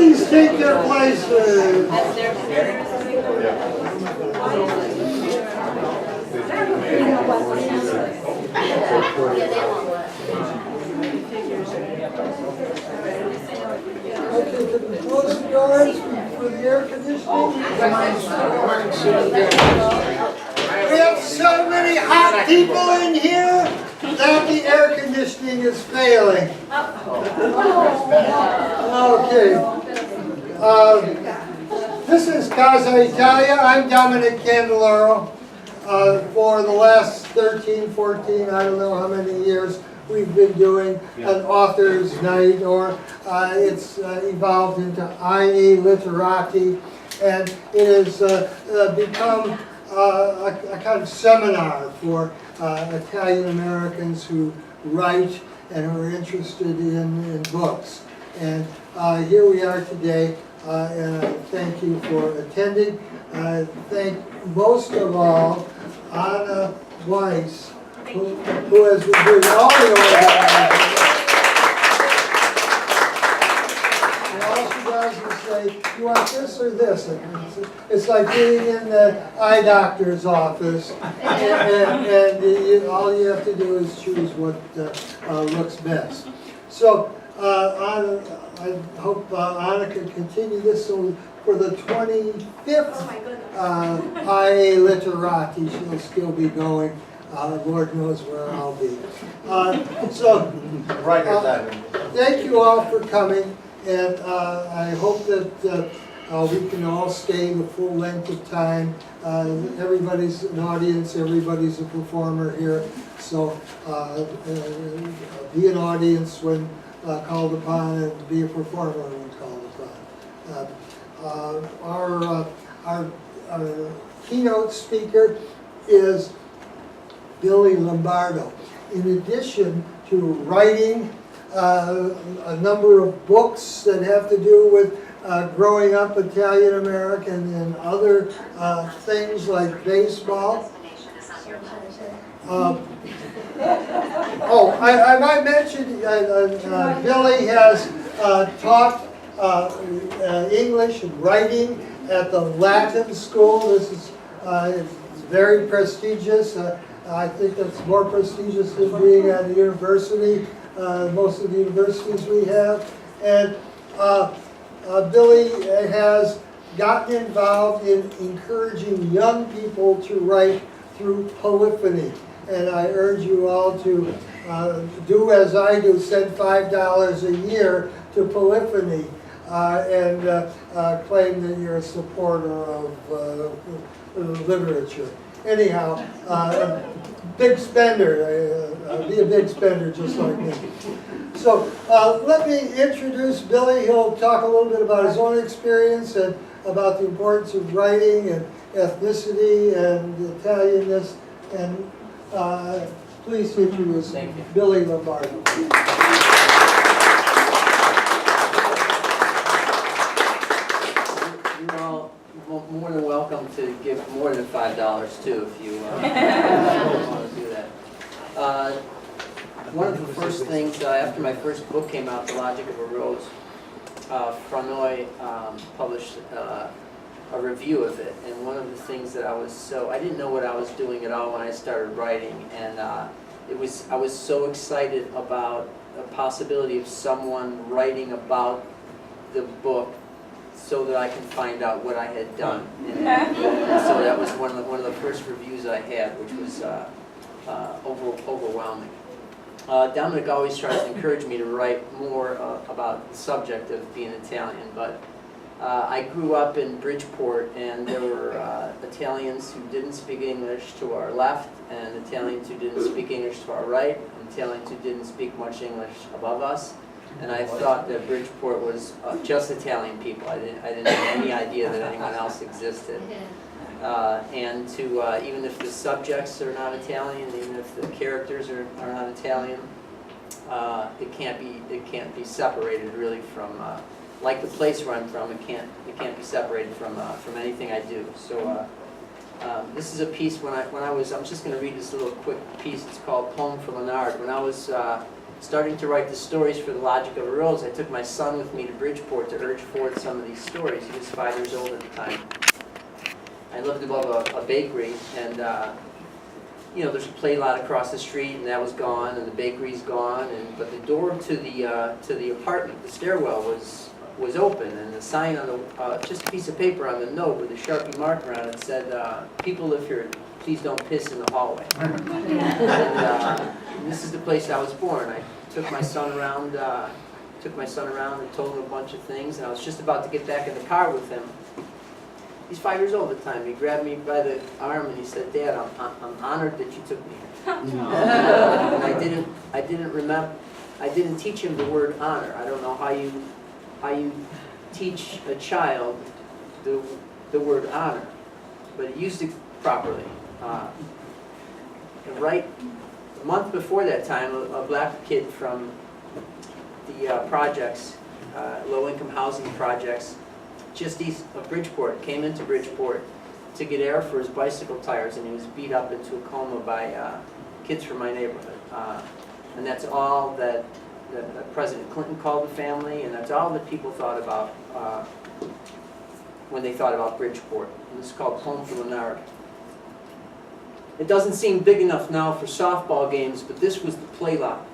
please take your places? Okay, could we close the doors for the air conditioning? We have so many hot people in here that the air conditioning is failing. Okay. This is Casa Italia. I'm Dominic Candelaro. For the last 13, 14, I don't know how many years, we've been doing an author's night, or it's evolved into IA Literati, and it has become a kind of seminar for Italian Americans who write and who are interested in books. And here we are today, and I thank you for attending. I thank most of all Anna Weiss, who has been doing all the organizing. And all she does is say, you want this or this? It's like being in the eye doctor's office, and all you have to do is choose what looks best. So Anna, I hope Anna can continue this. So for the 25th IA Literati, she'll still be going. Lord knows where I'll be. Thank you all for coming, and I hope that we can all stay the full length of time. Everybody's an audience, everybody's a performer here, so be an audience when called upon, and be a performer when called upon. Our keynote speaker is Billy Lombardo. In addition to writing a number of books that have to do with growing up Italian American and other things like baseball. I might mention Billy has taught English and writing at the Latin School. This is it's very prestigious. I think it's more prestigious than being at a university, most of the universities we have. And Billy has gotten involved in encouraging young people to write through polyphony. And I urge you all to do as I do, send $5 a year to polyphony and claim that you're a supporter of literature. Anyhow, big spender, be a big spender just like me. So let me introduce Billy. He'll talk a little bit about his own experience and about the importance of writing and ethnicity and Italianness. And please introduce Billy Lombardo. More than welcome to give more than $5 too, if you want to do that. One of the first things, after my first book came out, The Logic of a Rose, Franoi published a review of it, and one of the things that I didn't know what I was doing at all when I started writing, and I was so excited about the possibility of someone writing about the book so that I can find out what I had done. And so that was one of the first reviews I had, which was overwhelming. Dominic always tries to encourage me to write more about the subject of being Italian, but I grew up in Bridgeport, and there were Italians who didn't speak English to our left, and Italians who didn't speak English to our right, and Italians who didn't speak much English above us. And I thought that Bridgeport was just Italian people. I didn't have any idea that anyone else existed. And even if the subjects are not Italian, even if the characters are not Italian, it can't be separated really from like the place where I'm from. It can't be separated from anything I do. So this is a piece when I was. I'm just going to read this little quick piece. It's called Poem for Leonard. When I was starting to write the stories for the Logic of a Rose, I took my son with me to Bridgeport to urge forth some of these stories. He was 5 years old at the time. I lived above a bakery, and you know, there's a play lot across the street, and that was gone, and the bakery's gone, but the door to the apartment, the stairwell, was open, and the sign on the just a piece of paper on the note with a Sharpie marker on it said, "People live here. Please don't piss in the hallway." And this is the place I was born. I took my son around, and told him a bunch of things, and I was just about to get back in the car with him. He's 5 years old at the time. He grabbed me by the arm and he said, "Dad, I'm honored that you took me here." And I didn't teach him the word honor. I don't know how you teach a child the word honor, but he used it properly. And right a month before that time, a black kid from the projects, low-income housing projects, just east of Bridgeport, came into Bridgeport to get air for his bicycle tires, and he was beat up into a coma by kids from my neighborhood. And that's all that President Clinton called the family, and that's all that people thought about when they thought about Bridgeport. And this is called Home for Leonard. It doesn't seem big enough now for softball games, but this was the play lot.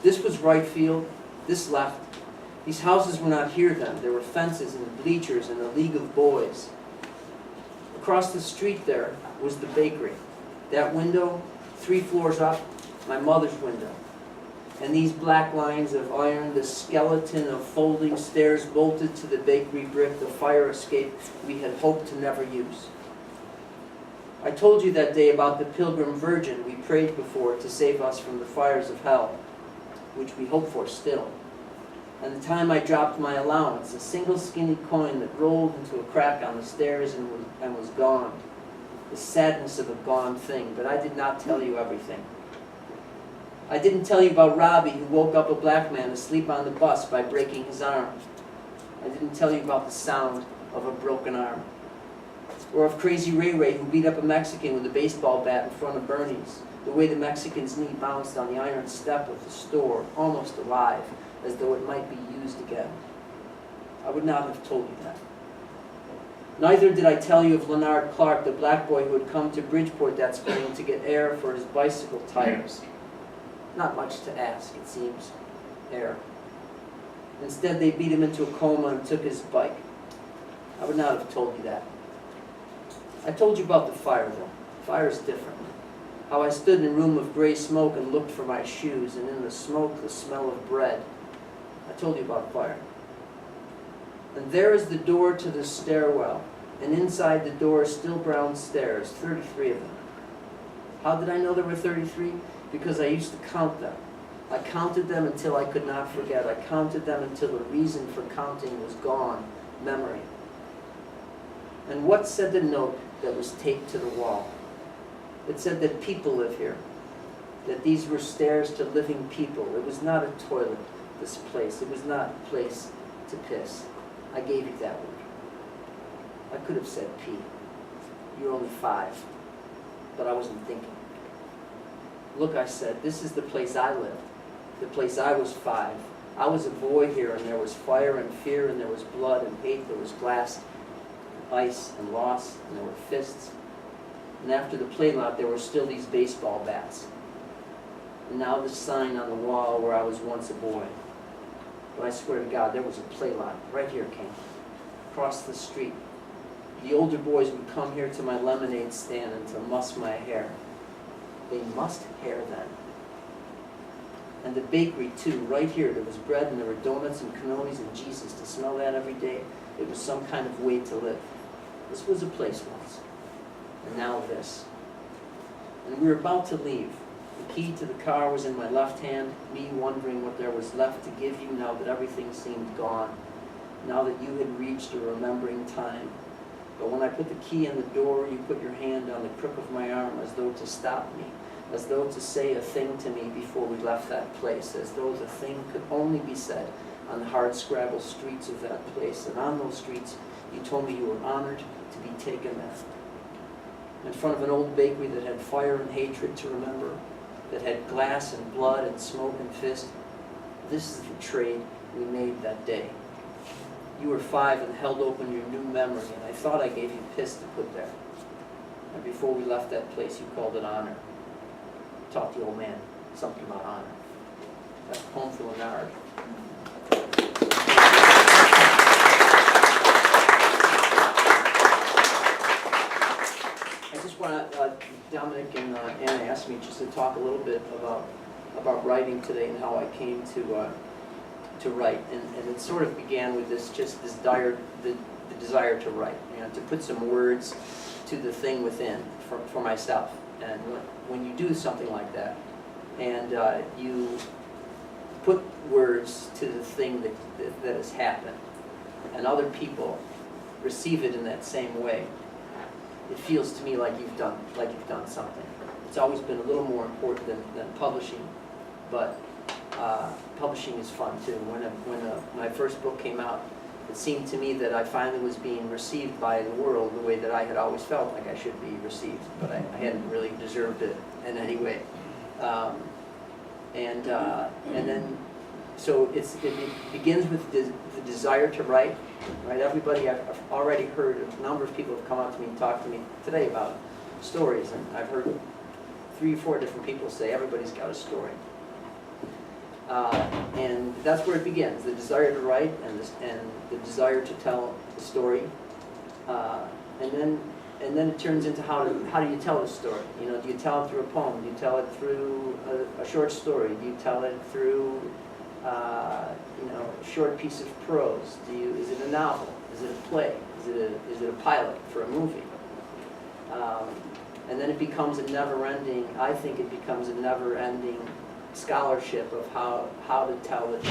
This was right field, this left. These houses were not here then. There were fences and bleachers and a league of boys. Across the street there was the bakery. That window, 3 floors up, my mother's window. And these black lines of iron, the skeleton of folding stairs bolted to the bakery brick, the fire escape we had hoped to never use. I told you that day about the Pilgrim Virgin we prayed before to save us from the fires of hell, which we hope for still. And the time I dropped my allowance, a single skinny coin that rolled into a crack on the stairs and was gone. The sadness of a gone thing, but I did not tell you everything. I didn't tell you about Robbie, who woke up a black man asleep on the bus by breaking his arm. I didn't tell you about the sound of a broken arm. Or of Crazy Ray Ray, who beat up a Mexican with a baseball bat in front of Bernie's. The way the Mexican's knee bounced on the iron step of the store, almost alive, as though it might be used again. I would not have told you that. Neither did I tell you of Leonard Clark, the black boy who had come to Bridgeport that spring to get air for his bicycle tires. Not much to ask, it seems. Air. Instead, they beat him into a coma and took his bike. I would not have told you that. I told you about the fire, though. Fire is different. How I stood in a room of gray smoke and looked for my shoes, and in the smoke, the smell of bread. I told you about fire. And there is the door to the stairwell, and inside the door still brown stairs, 33 of them. How did I know there were 33? Because I used to count them. I counted them until I could not forget. I counted them until the reason for counting was gone, memory. And what said the note that was taped to the wall? It said that people live here, that these were stairs to living people. It was not a toilet, this place. It was not a place to piss. I gave you that word. I could have said pee. You're only 5, but I wasn't thinking. Look, I said, this is the place I lived, the place I was 5. I was a boy here, and there was fire and fear, and there was blood and hate, there was glass, ice and loss, and there were fists. And after the play lot, there were still these baseball bats. And now the sign on the wall where I was once a boy. But I swear to God, there was a play lot right here, King, across the street. The older boys would come here to my lemonade stand and to muss my hair. They mussed hair then. And the bakery, too, right here. There was bread and there were donuts and cannolis and Jesus. To smell that every day, it was some kind of way to live. This was a place once. And now this. And we were about to leave. The key to the car was in my left hand, me wondering what there was left to give you now that everything seemed gone, now that you had reached a remembering time. But when I put the key in the door, you put your hand on the crook of my arm as though to stop me, as though to say a thing to me before we left that place, as though the thing could only be said on the hard-scrabble streets of that place. And on those streets, you told me you were honored to be taken there. In front of an old bakery that had fire and hatred to remember, that had glass and blood and smoke and fist. This is the trade we made that day. You were 5 and held open your new memory, and I thought I gave you piss to put there. And before we left that place, you called it honor. Taught the old man something about honor. That's a poem for Leonard. I just want to, Dominic and Anna asked me just to talk a little bit about writing today and how I came to write, and it sort of began with this the desire to write, to put some words to the thing within for myself. And when you do something like that, and you put words to the thing that has happened, and other people receive it in that same way, it feels to me like you've done something. It's always been a little more important than publishing, but publishing is fun too. When my first book came out, it seemed to me that I finally was being received by the world the way that I had always felt like I should be received, but I hadn't really deserved it in any way. And then, so it begins with the desire to write. Right? Everybody, I've already heard a number of people have come up to me and talked to me today about stories, and I've heard 3 or 4 different people say everybody's got a story. And that's where it begins, the desire to write and the desire to tell a story. And then it turns into how do you tell a story? Do you tell it through a poem? Do you tell it through a short story? Do you tell it through a short piece of prose? Is it a novel? Is it a play? Is it a pilot for a movie? And then it becomes a never-ending, I think it becomes a never-ending scholarship of how to tell it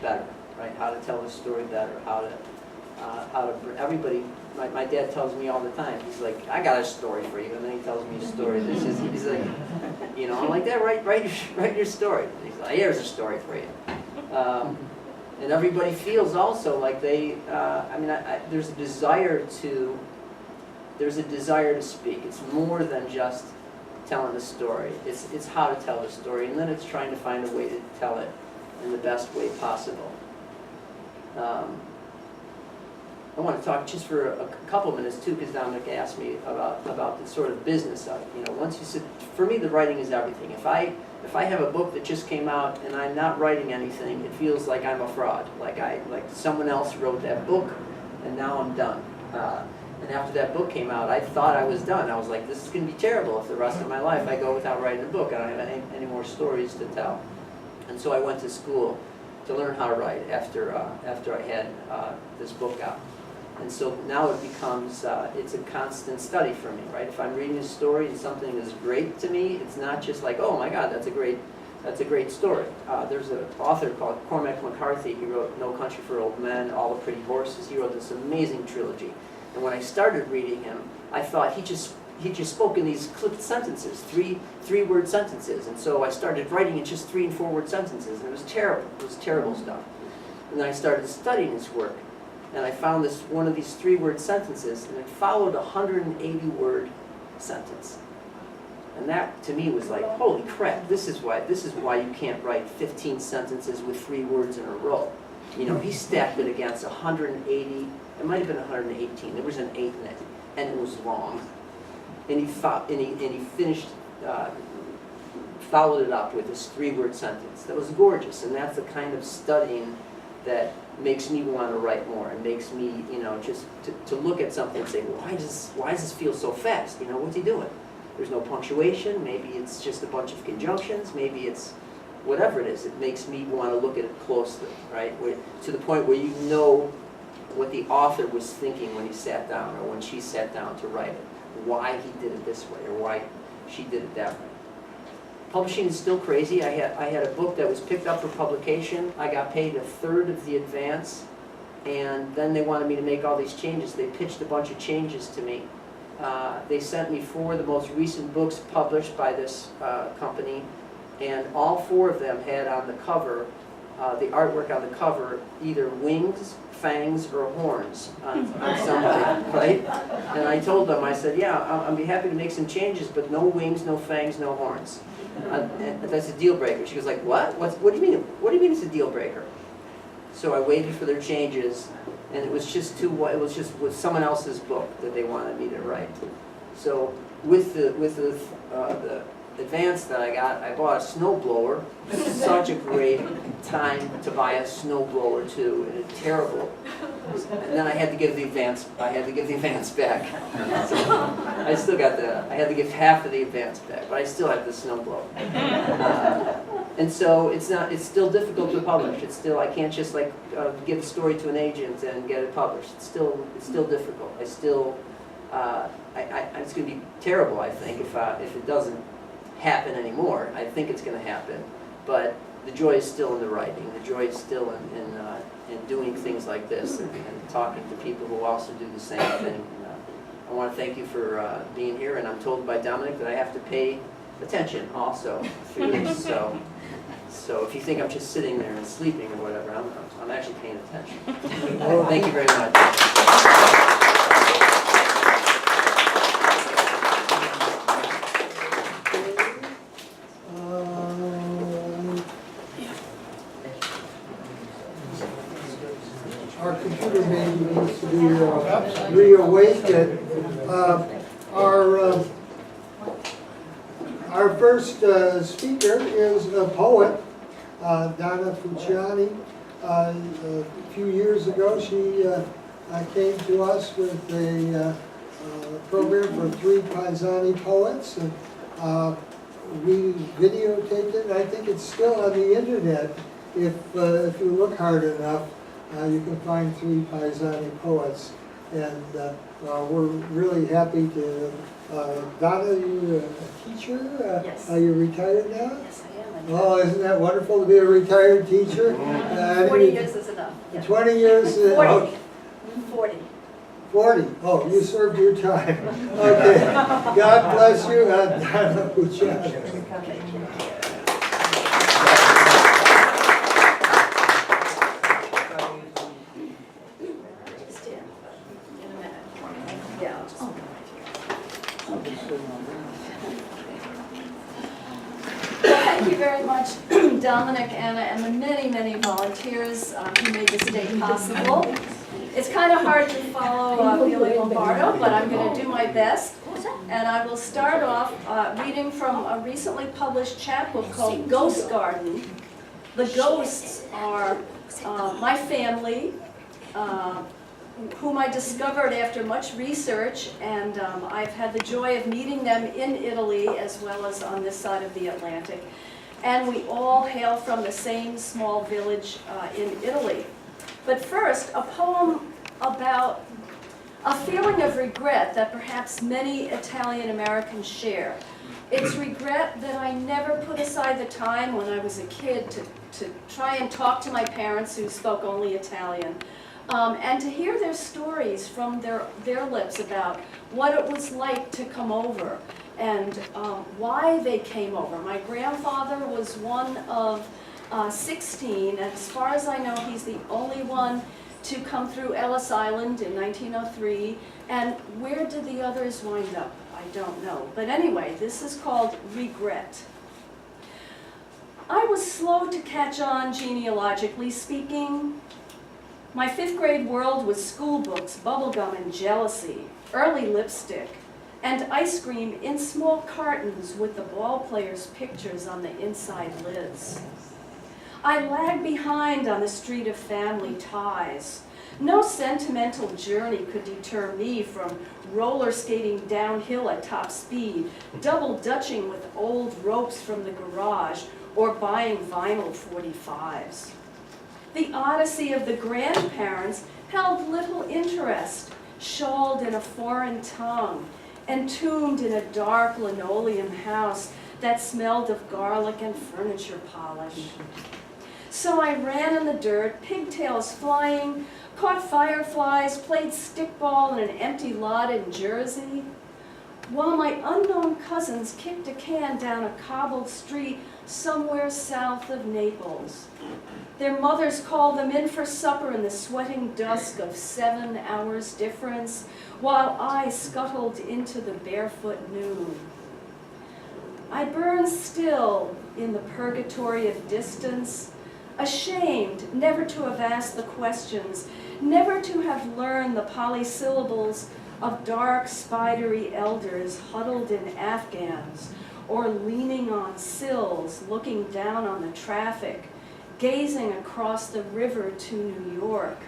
better, right? How to tell the story better, how to everybody. My dad tells me all the time, he's like, I got a story for you, and then he tells me a story. He's like, I'm like, Dad, write your story. And he's like, here's a story for you. And everybody feels also like they, there's a desire to speak. It's more than just telling a story. It's how to tell the story, and then it's trying to find a way to tell it in the best way possible. I want to talk just for a couple minutes too, because Dominic asked me about the sort of business of it. Once you sit, for me, the writing is everything. If I have a book that just came out and I'm not writing anything, it feels like I'm a fraud. Like someone else wrote that book, and now I'm done. And after that book came out, I thought I was done. I was like, this is going to be terrible if the rest of my life I go without writing a book. I don't have any more stories to tell. And so I went to school to learn how to write after I had this book out. And so now it becomes, it's a constant study for me, right? If I'm reading a story and something is great to me, it's not just like, oh my God, that's a great story. There's an author called Cormac McCarthy. He wrote No Country for Old Men, All the Pretty Horses. He wrote this amazing trilogy. And when I started reading him, I thought he just spoke in these clipped sentences, three-word sentences. And so I started writing in just 3- and 4-word sentences, and it was terrible. It was terrible stuff. And then I started studying his work, and I found one of these 3-word sentences, and it followed a 180-word sentence. And that, to me, was like, holy crap, this is why you can't write 15 sentences with 3 words in a row. He stacked it against 180, it might have been 118, there was an 8 in it, and it was long. And he finished, followed it up with this 3-word sentence that was gorgeous, and that's the kind of studying that makes me want to write more, and makes me, just to look at something and say, well, why does this feel so fast? What's he doing? There's no punctuation, maybe it's just a bunch of conjunctions, maybe it's whatever it is. It makes me want to look at it closely, right? To the point where you know what the author was thinking when he sat down, or when she sat down to write it, why he did it this way, or why she did it that way. Publishing is still crazy. I had a book that was picked up for publication. I got paid 1/3 of the advance, and then they wanted me to make all these changes. They pitched a bunch of changes to me. They sent me 4 of the most recent books published by this company, and all 4 of them had on the cover the artwork on the cover either wings, fangs, or horns on somebody, right? And I told them, I said, yeah, I'll be happy to make some changes, but no wings, no fangs, no horns. And that's a deal breaker. She was like, what? What do you mean? What do you mean it's a deal breaker? So I waited for their changes, and it was just with someone else's book that they wanted me to write. So with the advance that I got, I bought a snowblower. Such a great time to buy a snowblower too, and it's terrible. And then I had to give the advance back. So I still got I had to give half of the advance back, but I still have the snowblower. And so it's still difficult to publish. I can't just like give a story to an agent and get it published. It's still difficult. It's going to be terrible, I think, if it doesn't happen anymore. I think it's going to happen, but the joy is still in the writing. The joy is still in doing things like this and talking to people who also do the same thing. I want to thank you for being here, and I'm told by Dominic that I have to pay attention also through this. So if you think I'm just sitting there and sleeping or whatever, I'm actually paying attention. Thank you very much. Our computer maybe needs to be reawakened. Our first speaker is a poet, Donna Fucciani. A few years ago, she came to us with a program for 3 Paesani poets, and we videotaped it. And I think it's still on the internet. If you look hard enough, you can find 3 Paesani poets, and we're really happy to. Donna, you a teacher? Yes. Are you retired now? Yes, I am. Oh, isn't that wonderful to be a retired teacher? 40 years is enough. Yeah. 20 years? 40. Oh, 40. 40. Oh, you served your time. Okay. God bless you, Donna Pucciani. Okay. Thank you very much, Dominic, Anna, and the many, many volunteers who made this day possible. It's kind of hard to follow Billy Lombardo, but I'm going to do my best. And I will start off reading from a recently published chapbook called Ghost Garden. The ghosts are my family, whom I discovered after much research, and I've had the joy of meeting them in Italy as well as on this side of the Atlantic. And we all hail from the same small village in Italy. But first, a poem about a feeling of regret that perhaps many Italian Americans share. It's regret that I never put aside the time when I was a kid to try and talk to my parents who spoke only Italian. And to hear their stories from their lips about what it was like to come over and why they came over. My grandfather was one of 16, and as far as I know, he's the only one to come through Ellis Island in 1903. And where did the others wind up? I don't know. But anyway, this is called Regret. I was slow to catch on, genealogically speaking. My 5th grade world was school books, bubblegum, and jealousy, early lipstick, and ice cream in small cartons with the ball players' pictures on the inside lids. I lagged behind on the street of family ties. No sentimental journey could deter me from roller skating downhill at top speed, double dutching with old ropes from the garage, or buying vinyl 45s. The odyssey of the grandparents held little interest, shawled in a foreign tongue, entombed in a dark linoleum house that smelled of garlic and furniture polish. So I ran in the dirt, pigtails flying, caught fireflies, played stickball in an empty lot in Jersey. while my unknown cousins kicked a can down a cobbled street somewhere south of Naples. Their mothers called them in for supper in the sweating dusk of 7 hours difference, while I scuttled into the barefoot noon. I burn still in the purgatory of distance, ashamed never to have asked the questions, never to have learned the polysyllables of dark, spidery elders huddled in Afghans, or leaning on sills, looking down on the traffic, gazing across the river to New York,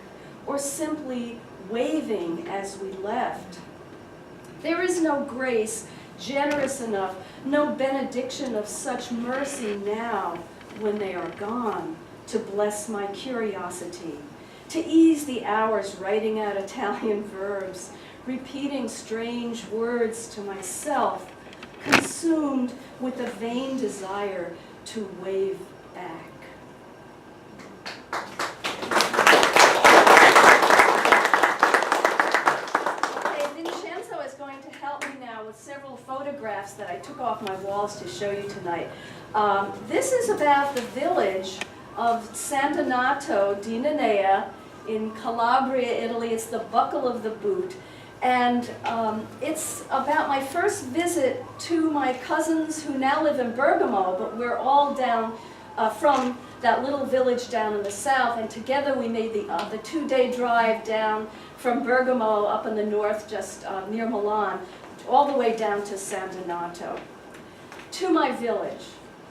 or simply waving as we left. There is no grace generous enough, no benediction of such mercy now when they are gone, to bless my curiosity, to ease the hours writing out Italian verbs, repeating strange words to myself, consumed with a vain desire to wave back. Okay, Vincenzo is going to help me now with several photographs that I took off my walls to show you tonight. This is about the village of Sant'Anato di Nenea in Calabria, Italy. It's the buckle of the boot. And it's about my first visit to my cousins who now live in Bergamo, but we're all down from that little village down in the south, and together we made the 2-day drive down from Bergamo up in the north, just near Milan, all the way down to Sant'Anato. To my village,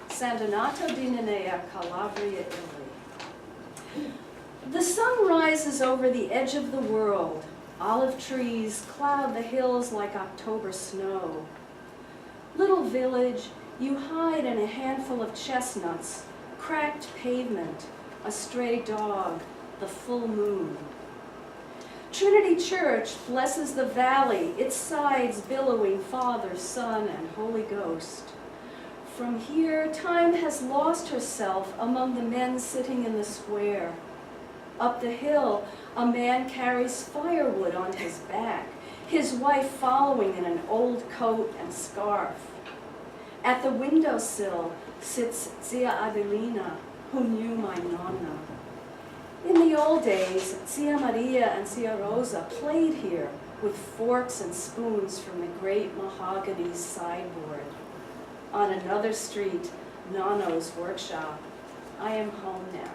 Sant'Anato di Nenea, Calabria, Italy. The sun rises over the edge of the world. Olive trees cloud the hills like October snow. Little village, you hide in a handful of chestnuts, cracked pavement, a stray dog, the full moon. Trinity Church blesses the valley, its sides billowing Father, Son, and Holy Ghost. From here, time has lost herself among the men sitting in the square. Up the hill, a man carries firewood on his back, his wife following in an old coat and scarf. At the windowsill sits Zia Adelina, who knew my nonna. In the old days, Zia Maria and Zia Rosa played here with forks and spoons from the great mahogany sideboard. On another street, Nonno's workshop. I am home now.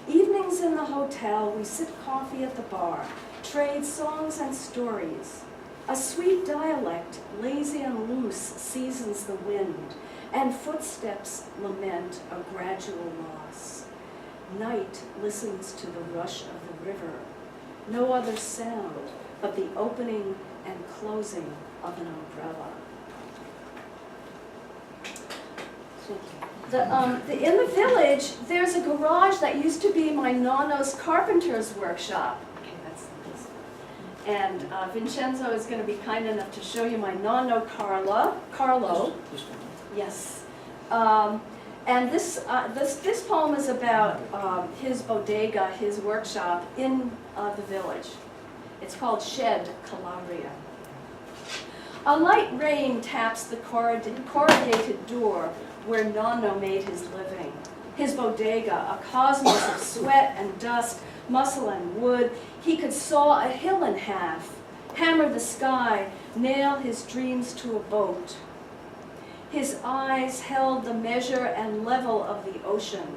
Evenings in the hotel, we sip coffee at the bar, trade songs and stories. A sweet dialect, lazy and loose, seasons the wind, and footsteps lament a gradual loss. Night listens to the rush of the river. No other sound but the opening and closing of an umbrella. In the village, there's a garage that used to be my nonno's carpenter's workshop. Okay, that's this. And Vincenzo is going to be kind enough to show you my nonno Carlo. Yes. And this poem is about his bodega, his workshop in the village. It's called Shed, Calabria. A light rain taps the corrugated door where Nonno made his living. His bodega, a cosmos of sweat and dust, muscle and wood. He could saw a hill in half, hammer the sky, nail his dreams to a boat. His eyes held the measure and level of the ocean.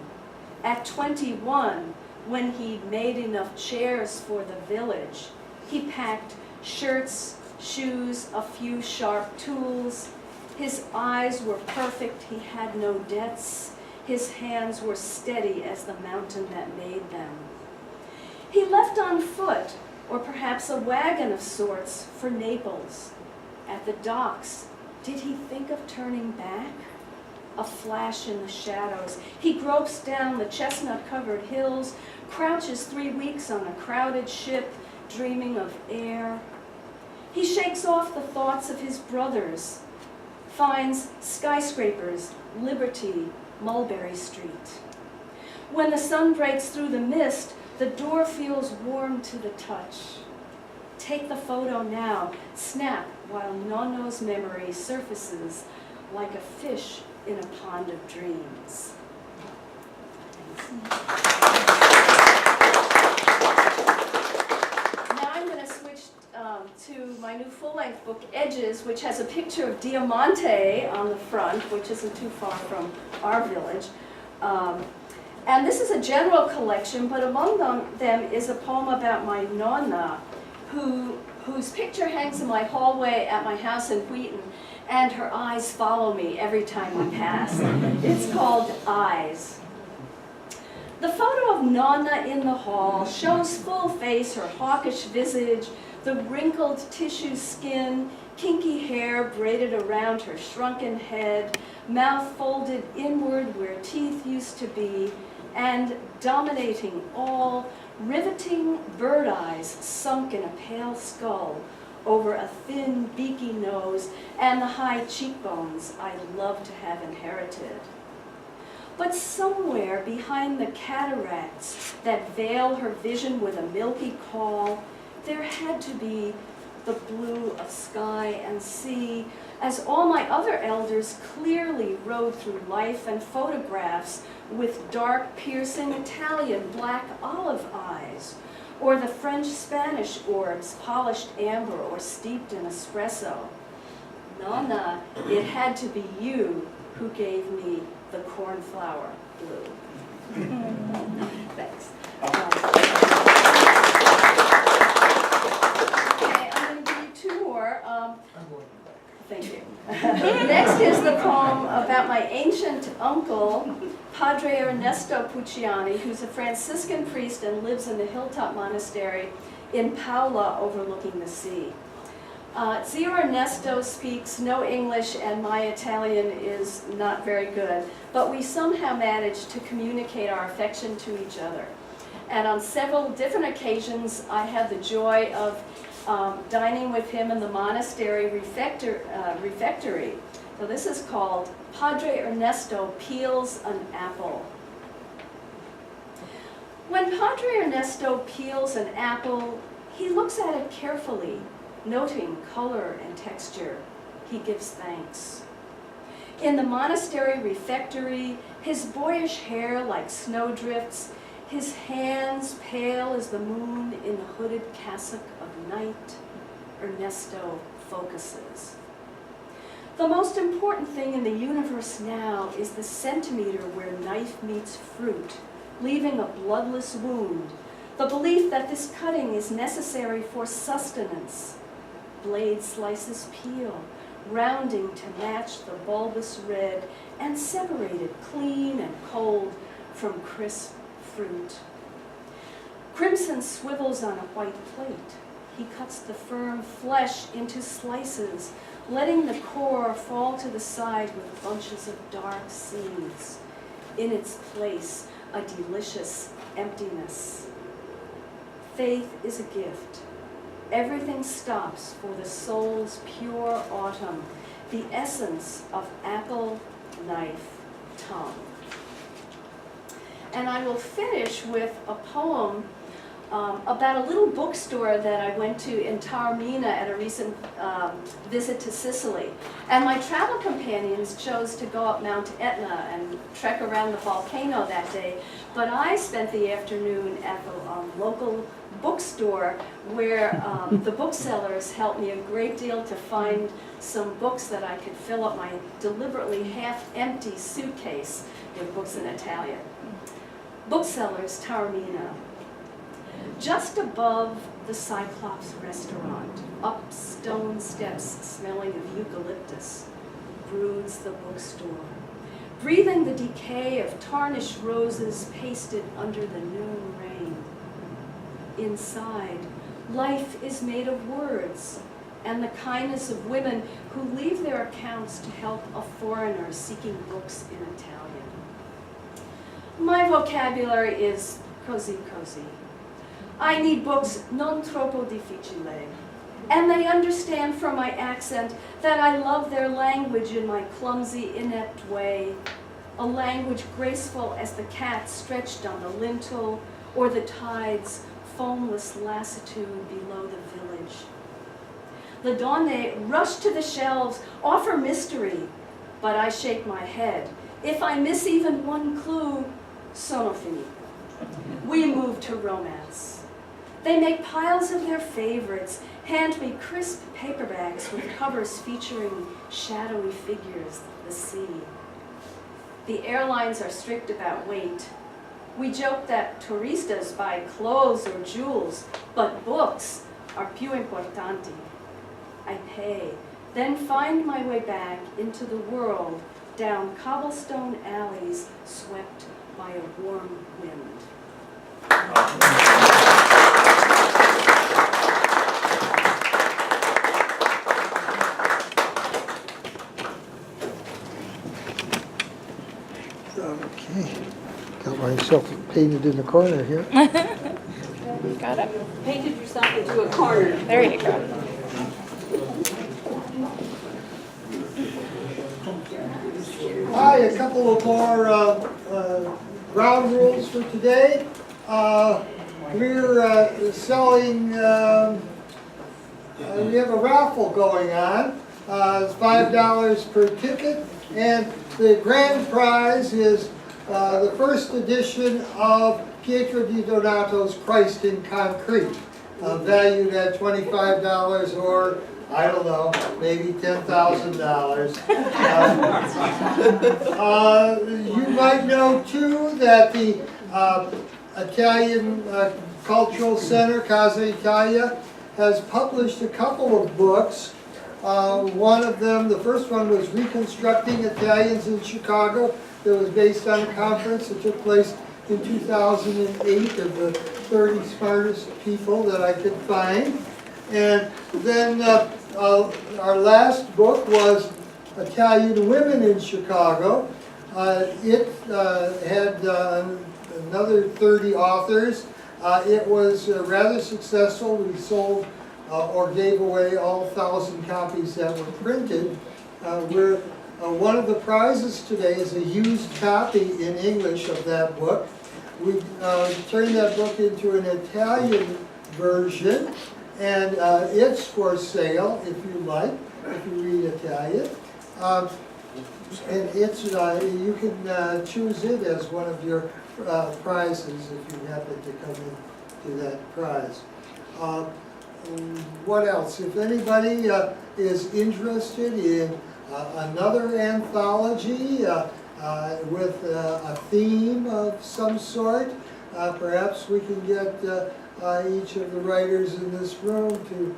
At 21, when he'd made enough chairs for the village, he packed shirts, shoes, a few sharp tools. His eyes were perfect, he had no debts. His hands were steady as the mountain that made them. He left on foot, or perhaps a wagon of sorts, for Naples. At the docks, did he think of turning back? A flash in the shadows. He gropes down the chestnut-covered hills, crouches 3 weeks on a crowded ship, dreaming of air. He shakes off the thoughts of his brothers, finds skyscrapers, Liberty, Mulberry Street. When the sun breaks through the mist, the door feels warm to the touch. Take the photo now. Snap while Nonno's memory surfaces like a fish in a pond of dreams. Now I'm going to switch to my new full-length book, Edges, which has a picture of Diamante on the front, which isn't too far from our village. And this is a general collection, but among them is a poem about my Nonna, whose picture hangs in my hallway at my house in Wheaton, and her eyes follow me every time we pass. It's called Eyes. The photo of Nonna in the hall shows full face, her hawkish visage, the wrinkled tissue skin, kinky hair braided around her shrunken head, mouth folded inward where teeth used to be, and dominating all, riveting bird eyes sunk in a pale skull over a thin, beaky nose and the high cheekbones I'd love to have inherited. But somewhere behind the cataracts that veil her vision with a milky caul, there had to be the blue of sky and sea, as all my other elders clearly rode through life and photographs with dark, piercing Italian black olive eyes, or the French-Spanish orbs, polished amber or steeped in espresso. Nonna, it had to be you who gave me the cornflower blue. Thanks. Okay, I'm going to give you two more. Thank you. Next is the poem about my ancient uncle, Padre Ernesto Pucciani, who's a Franciscan priest and lives in the Hilltop Monastery in Paola overlooking the sea. Zio Ernesto speaks no English and my Italian is not very good, but we somehow managed to communicate our affection to each other. And on several different occasions, I had the joy of dining with him in the monastery refectory. So this is called Padre Ernesto Peels an Apple. When Padre Ernesto peels an apple, he looks at it carefully, noting color and texture. He gives thanks. In the monastery refectory, his boyish hair like snowdrifts, his hands pale as the moon in the hooded cassock of night, Ernesto focuses. The most important thing in the universe now is the centimeter where knife meets fruit, leaving a bloodless wound, the belief that this cutting is necessary for sustenance. Blade slices peel, rounding to match the bulbous red and separated clean and cold from crisp fruit. Crimson swivels on a white plate. He cuts the firm flesh into slices, letting the core fall to the side with bunches of dark seeds. In its place, a delicious emptiness. Faith is a gift. Everything stops for the soul's pure autumn, the essence of apple, knife, tongue. And I will finish with a poem about a little bookstore that I went to in Taormina at a recent visit to Sicily. And my travel companions chose to go up Mount Etna and trek around the volcano that day. But I spent the afternoon at the local bookstore where the booksellers helped me a great deal to find some books that I could fill up my deliberately half-empty suitcase with books in Italian. Booksellers, Taormina. Just above the Cyclops restaurant, up stone steps smelling of eucalyptus, broods the bookstore, breathing the decay of tarnished roses pasted under the noon rain. Inside, life is made of words and the kindness of women who leave their accounts to help a foreigner seeking books in Italian. My vocabulary is così. I need books non troppo difficile, and they understand from my accent that I love their language in my clumsy, inept way, a language graceful as the cat stretched on the lintel or the tides foamless lassitude below the village. Le Donne rush to the shelves, offer mystery, but I shake my head. If I miss even one clue, sono finito. We move to romance. They make piles of their favorites, hand me crisp paperbacks with covers featuring shadowy figures, the sea. The airlines are strict about weight. We joke that turistas buy clothes or jewels, but books are più importanti. I pay, then find my way back into the world down cobblestone alleys swept by a warm wind. Okay, got myself painted in the corner here. Got it. Painted yourself into a corner. There you go. Hi, a couple of more ground rules for today. We're selling, we have a raffle going on. It's $5 per ticket, and the grand prize is the first edition of Pietro di Donato's Christ in Concrete, valued at $25 or, I don't know, maybe $10,000. You might know too that the Italian Cultural Center, Casa Italia, has published a couple of books. One of them, the first one was Reconstructing Italians in Chicago. It was based on a conference that took place in 2008 of the 30 smartest people that I could find. And then our last book was Italian Women in Chicago. It had another 30 authors. It was rather successful. We sold or gave away all 1,000 copies that were printed. One of the prizes today is a used copy in English of that book. We turned that book into an Italian version, and it's for sale if you like, if you read Italian. And it's you can choose it as one of your prizes if you happen to come into that prize. What else? If anybody is interested in another anthology with a theme of some sort, perhaps we can get each of the writers in this room to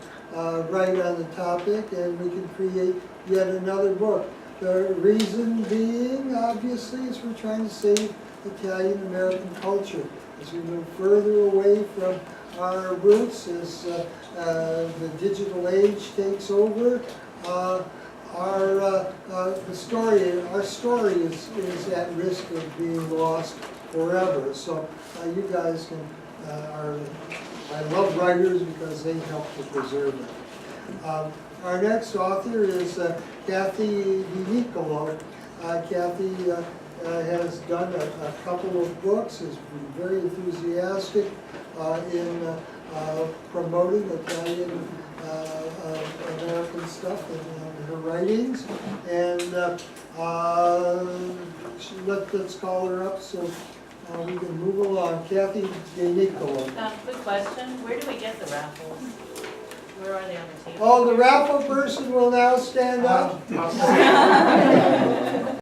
write on the topic, and we can create yet another book. The reason being, obviously, is we're trying to save Italian American culture. As we move further away from our roots, as the digital age takes over, our story is at risk of being lost forever. So you guys can I love writers because they help to preserve it. Our next author is Kathy DiNiccolo. Kathy has done a couple of books, is very enthusiastic in promoting Italian American stuff in her writings. And let's call her up so we can move along. Kathy DiNiccolo. Quick question, where do we get the raffles? Where are they on the table? Oh, the raffle person will now stand up.